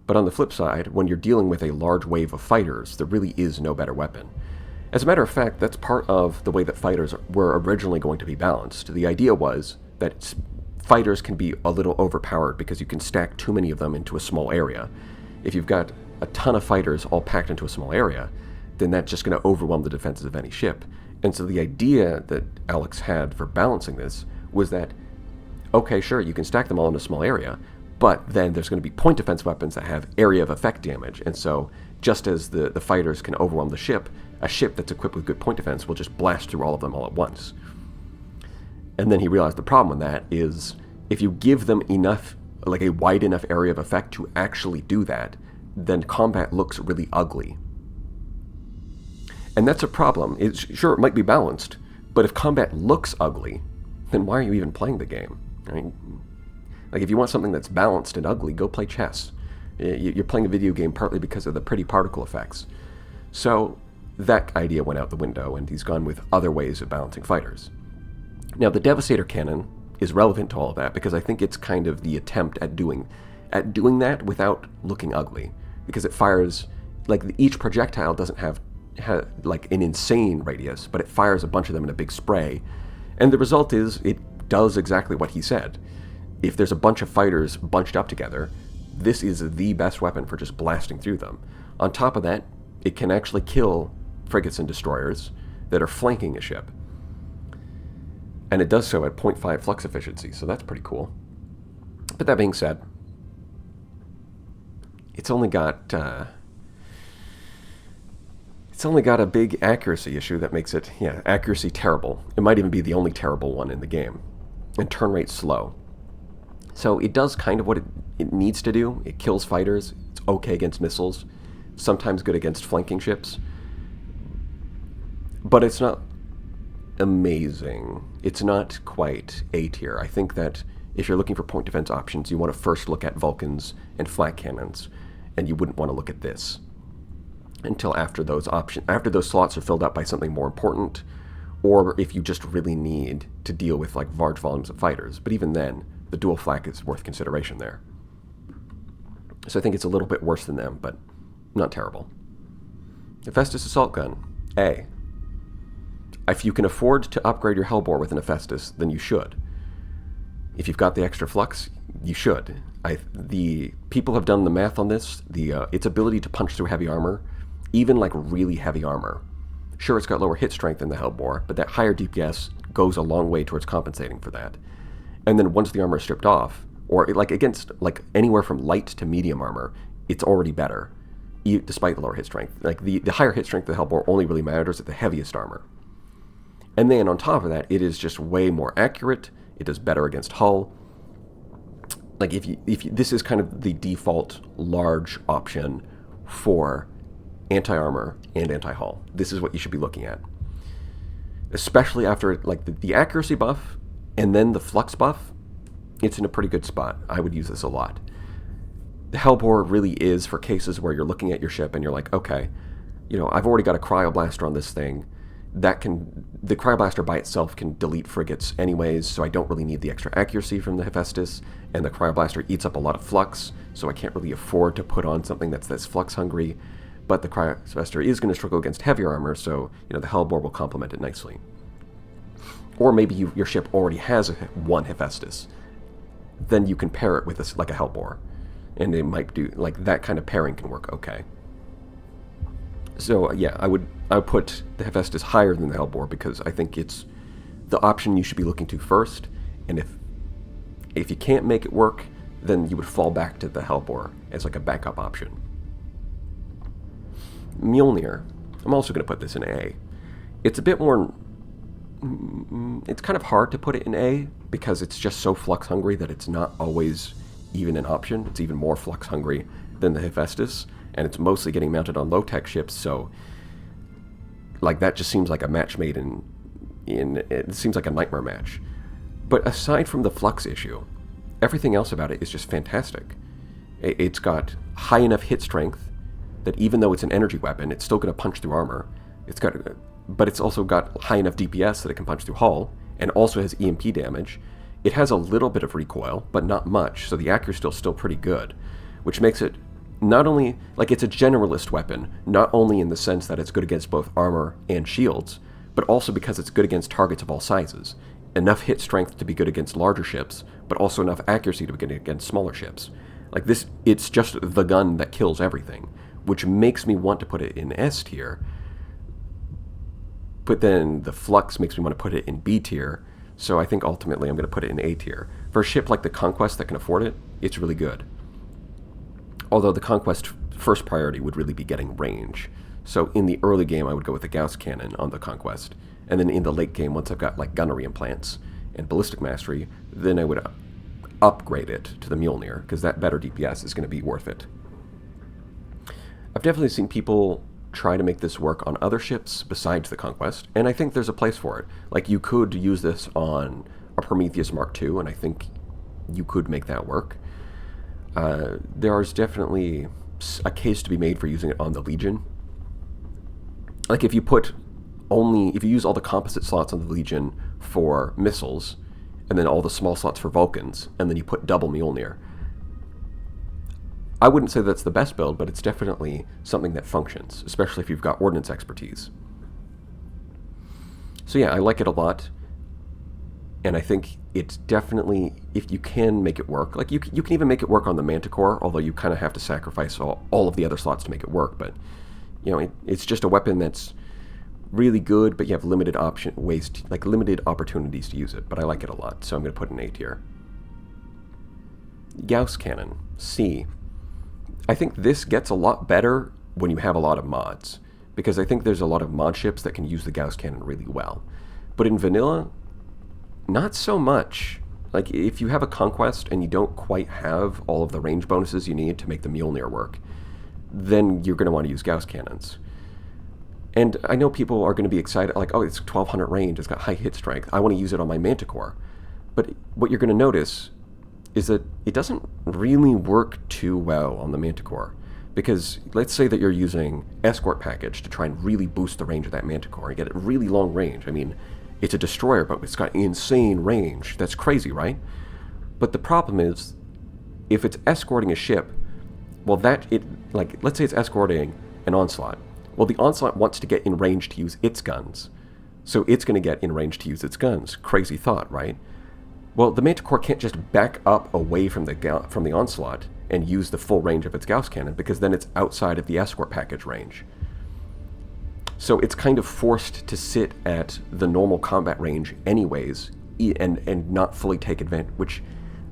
But on the flip side, when you're dealing with a large wave of fighters, there really is no better weapon. As a matter of fact, that's part of the way that fighters were originally going to be balanced. The idea was that fighters can be a little overpowered because you can stack too many of them into a small area. If you've got a ton of fighters all packed into a small area, then that's just going to overwhelm the defenses of any ship. And so the idea that Alex had for balancing this was that, okay, sure, you can stack them all in a small area, but then there's going to be point defense weapons that have area of effect damage. And so just as the fighters can overwhelm the ship, a ship that's equipped with good point defense will just blast through all of them all at once. And then he realized the problem with that is if you give them enough, like a wide enough area of effect to actually do that, then combat looks really ugly. And that's a problem. Sure, it might be balanced, but if combat looks ugly, then why are you even playing the game? I mean, like, if you want something that's balanced and ugly, go play chess. You're playing a video game partly because of the pretty particle effects. So that idea went out the window, and he's gone with other ways of balancing fighters. Now, the Devastator cannon is relevant to all of that because I think it's kind of the attempt at doing that without looking ugly, because it fires, like, each projectile doesn't have like an insane radius, but it fires a bunch of them in a big spray, and the result is it does exactly what he said. if there's a bunch of fighters bunched up together, this is the best weapon for just blasting through them. On top of that, it can actually kill frigates and destroyers that are flanking a ship. And it does so at 0.5 flux efficiency, so that's pretty cool. But that being said, it's only got a big accuracy issue that makes it, accuracy terrible. It might even be the only terrible one in the game. And turn rate slow. So it does kind of what it needs to do. It kills fighters. It's okay against missiles. Sometimes good against flanking ships. But it's not amazing. It's not quite A tier. I think that if you're looking for point defense options, you want to first look at Vulcans and flak cannons, and you wouldn't want to look at this until after those slots are filled up by something more important, or if you just really need to deal with like large volumes of fighters. But even then, the dual flak is worth consideration there. So I think it's a little bit worse than them, but not terrible. Hephaestus assault gun, A. If you can afford to upgrade your hellbore with an Hephaestus, then you should. If you've got the extra flux, you should. The people have done the math on this. Its ability to punch through heavy armor, even like really heavy armor. Sure, it's got lower hit strength than the hellbore, but that higher DPS goes a long way towards compensating for that. And then once the armor is stripped off, or against anywhere from light to medium armor, it's already better, despite the lower hit strength. Like the higher hit strength of the hellbore only really matters at the heaviest armor. And then on top of that, it is just way more accurate. It does better against hull. Like this is kind of the default large option for anti-armor and anti-hull. This is what you should be looking at, especially after like the accuracy buff and then the flux buff. It's in a pretty good spot. I would use this a lot. The hellbore really is for cases where you're looking at your ship and you're like, okay, I've already got a cryoblaster on this thing. The cryoblaster by itself can delete frigates anyways, so I don't really need the extra accuracy from the Hephaestus, and the cryoblaster eats up a lot of flux, so I can't really afford to put on something that's flux hungry. But the cryoblaster is going to struggle against heavier armor, so the hellbore will complement it nicely. Or maybe your ship already has one Hephaestus. Then you can pair it with a hellbore, and it might do that kind of pairing can work okay. So yeah, I would put the Hephaestus higher than the hellbore because I think it's the option you should be looking to first. And if you can't make it work, then you would fall back to the hellbore as like a backup option. Mjolnir, I'm also going to put this in A. It's a bit more. It's kind of hard to put it in A because it's just so flux hungry that it's not always even an option. It's even more flux hungry than the Hephaestus, and it's mostly getting mounted on low-tech ships, so that just seems like a match made in it seems like a nightmare match. But aside from the flux issue, everything else about it is just fantastic. It's got high enough hit strength that even though it's an energy weapon, it's still going to punch through armor. But it's also got high enough DPS that it can punch through hull, and also has EMP damage. It has a little bit of recoil, but not much, so the accuracy is still pretty good, which makes it not only, it's a generalist weapon, not only in the sense that it's good against both armor and shields, but also because it's good against targets of all sizes. Enough hit strength to be good against larger ships, but also enough accuracy to be good against smaller ships. It's just the gun that kills everything, which makes me want to put it in S tier, but then the flux makes me want to put it in B tier, so I think ultimately I'm going to put it in A tier. For a ship like the Conquest that can afford it, it's really good. Although the Conquest first priority would really be getting range. So in the early game, I would go with the Gauss cannon on the Conquest. And then in the late game, once I've got gunnery implants and ballistic mastery, then I would upgrade it to the Mjolnir, because that better DPS is going to be worth it. I've definitely seen people try to make this work on other ships besides the Conquest, and I think there's a place for it. You could use this on a Prometheus Mark II, and I think you could make that work. There is definitely a case to be made for using it on the Legion. If you use all the composite slots on the Legion for missiles, and then all the small slots for Vulcans, and then you put double Mjolnir. I wouldn't say that's the best build, but it's definitely something that functions, especially if you've got ordnance expertise. So yeah, I like it a lot. And I think it's definitely, if you can make it work, like you can even make it work on the Manticore, although you kind of have to sacrifice all of the other slots to make it work. But, it's just a weapon that's really good, but you have limited limited opportunities to use it. But I like it a lot, so I'm going to put an A tier. Gauss cannon, C. I think this gets a lot better when you have a lot of mods, because I think there's a lot of mod ships that can use the Gauss cannon really well. But in vanilla, not so much. Like, if you have a conquest and you don't quite have all of the range bonuses you need to make the Mjolnir work, then you're going to want to use Gauss cannons. And I know people are going to be excited, like, oh, it's 1200 range, it's got high hit strength, I want to use it on my Manticore. But what you're going to notice is that it doesn't really work too well on the Manticore. Because let's say that you're using Escort Package to try and really boost the range of that Manticore and get it really long range. I mean, it's a destroyer, but it's got insane range. That's crazy, right? But the problem is, if it's escorting a ship, well, let's say it's escorting an Onslaught. Well, the Onslaught wants to get in range to use its guns. So it's going to get in range to use its guns. Crazy thought, right? Well, the Manticore can't just back up away from the Onslaught and use the full range of its Gauss cannon, because then it's outside of the Escort Package range. So it's kind of forced to sit at the normal combat range anyways, and not fully take advantage, which,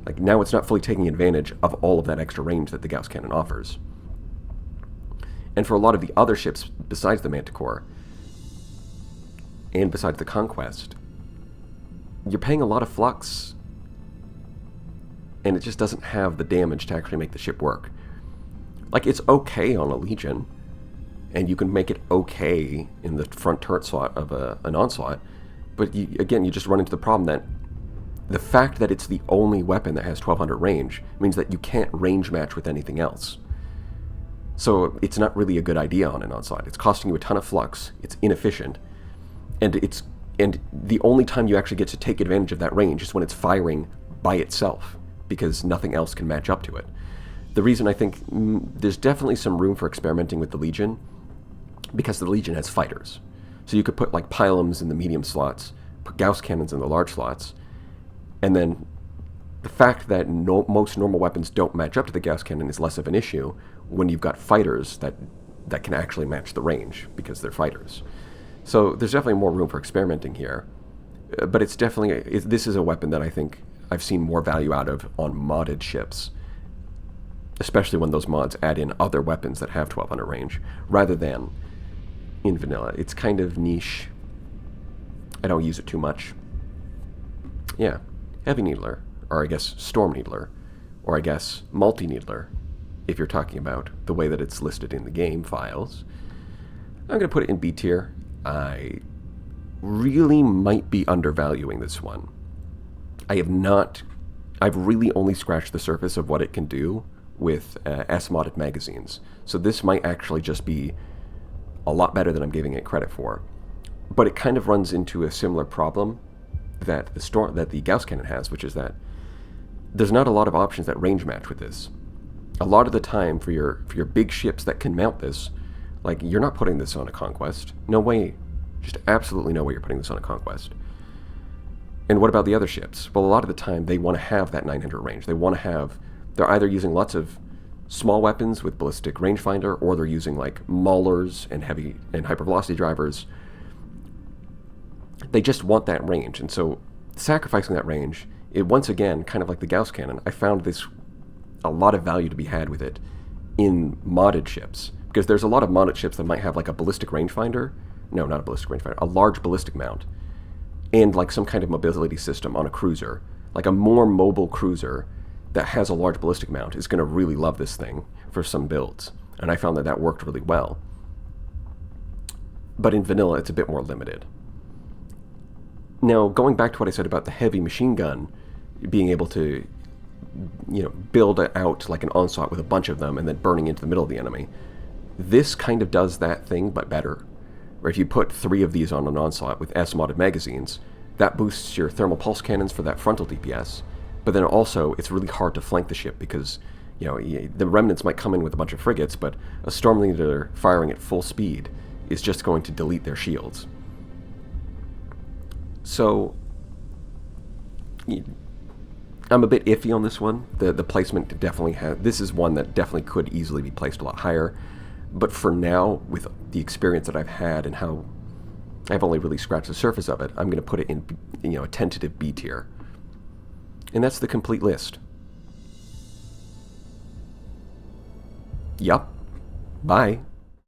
like, now it's not fully taking advantage of all of that extra range that the Gauss cannon offers. And for a lot of the other ships besides the Manticore, and besides the Conquest, you're paying a lot of flux, and it just doesn't have the damage to actually make the ship work. Like, it's okay on a Legion, and you can make it okay in the front turret slot of an Onslaught, but you just run into the problem that the fact that it's the only weapon that has 1200 range means that you can't range match with anything else. So it's not really a good idea on an Onslaught. It's costing you a ton of flux, it's inefficient, and the only time you actually get to take advantage of that range is when it's firing by itself, because nothing else can match up to it. The reason I think there's definitely some room for experimenting with the Legion, because the Legion has fighters. So you could put like pylons in the medium slots, put Gauss cannons in the large slots, and then the fact that most normal weapons don't match up to the Gauss cannon is less of an issue when you've got fighters that can actually match the range, because they're fighters. So there's definitely more room for experimenting here, but it's definitely, this is a weapon that I think I've seen more value out of on modded ships, especially when those mods add in other weapons that have 1200 range, rather than in vanilla. It's kind of niche. I don't use it too much. Yeah, Heavy Needler, or I guess Storm Needler, or I guess Multi-Needler, if you're talking about the way that it's listed in the game files. I'm going to put it in B tier. I really might be undervaluing this one. I've really only scratched the surface of what it can do with S-modded magazines. So this might actually just be a lot better than I'm giving it credit for. But it kind of runs into a similar problem that the Gauss cannon has, which is that there's not a lot of options that range match with this. A lot of the time, for your big ships that can mount this, like, you're not putting this on a Conquest. No way. Just absolutely no way you're putting this on a Conquest. And what about the other ships? Well, a lot of the time, they want to have that 900 range. They're either using lots of small weapons with ballistic rangefinder, or they're using, like, maulers and heavy and hypervelocity drivers. They just want that range. And so, sacrificing that range, it once again, kind of like the Gauss cannon, I found a lot of value to be had with it in modded ships. Because there's a lot of modded ships that might have like a ballistic rangefinder. No, not a ballistic rangefinder. A large ballistic mount. And like some kind of mobility system on a cruiser. Like a more mobile cruiser that has a large ballistic mount is going to really love this thing for some builds. And I found that worked really well. But in vanilla, it's a bit more limited. Now, going back to what I said about the heavy machine gun, being able to, build out like an Onslaught with a bunch of them and then burning into the middle of the enemy. This kind of does that thing, but better. Where if you put 3 of these on an Onslaught with S-modded magazines, that boosts your thermal pulse cannons for that frontal DPS, but then also it's really hard to flank the ship because, the remnants might come in with a bunch of frigates, but a Storm Leader firing at full speed is just going to delete their shields. So, I'm a bit iffy on this one. The placement definitely has. This is one that definitely could easily be placed a lot higher. But for now, with the experience that I've had and how I've only really scratched the surface of it, I'm going to put it in, a tentative B tier. And that's the complete list. Yup. Bye.